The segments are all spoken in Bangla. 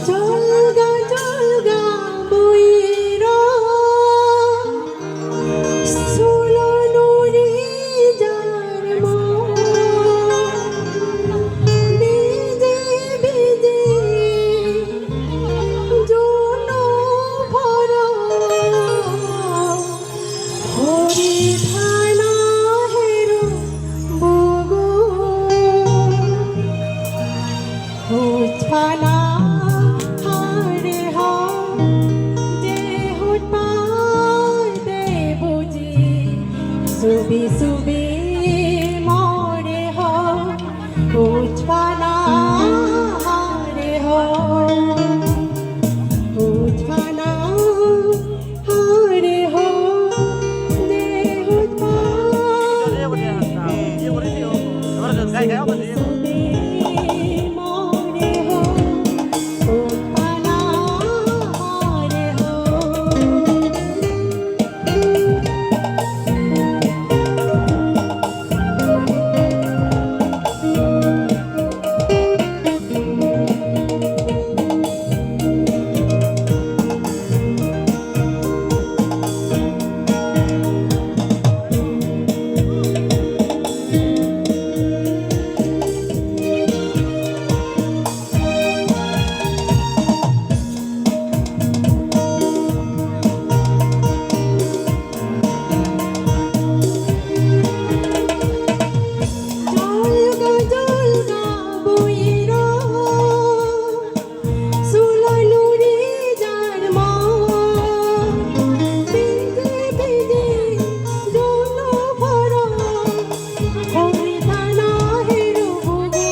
জলগা জলগা বইরা সোলা নুরি যার মন ভিজে ভিজে জন ভরা হরি থানা হেরো বগো উঠফালা হারে হ দেহুত পাতে বুঝি সুবি সুবি মরে হ উঠফালা হারে হ উঠফালা হারে হ দেহুত পাতে সুবি মরে হ উঠফালা হারে হ জলগা জলগা বইরা সোলা নুরি যার মন ভিজে ভিজে জন ভরা হরি থানা হেরো বগো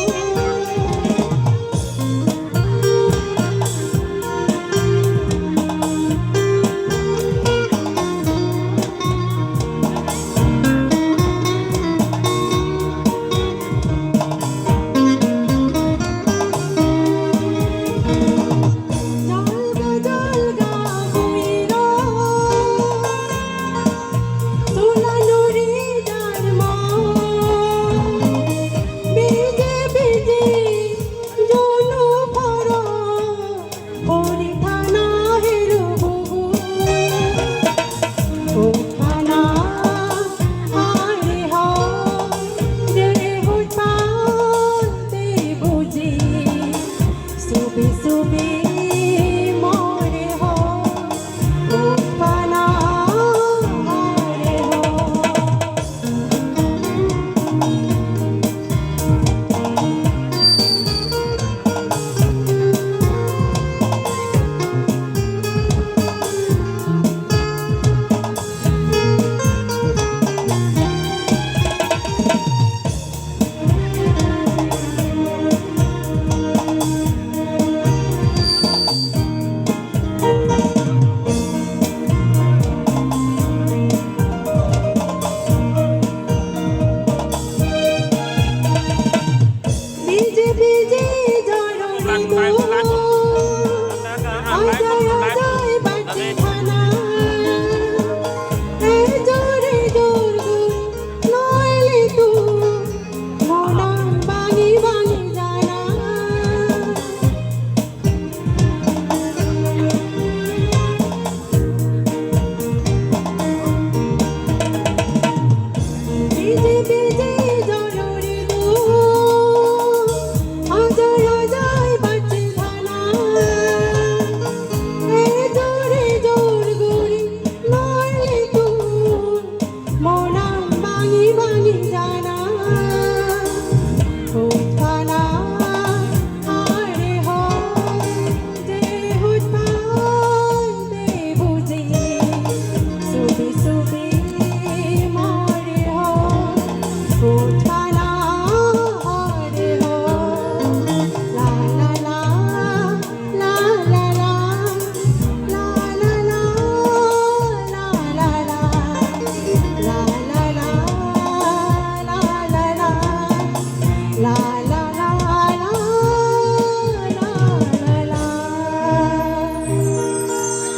জলগা জলগা বইরা সোলা নুরি যার মন ভিজে ভিজে জন ভরা হরি থানা হেরো বগো উঠফালা হারে হ দেহুত পাতে বুঝি সুবি সুবি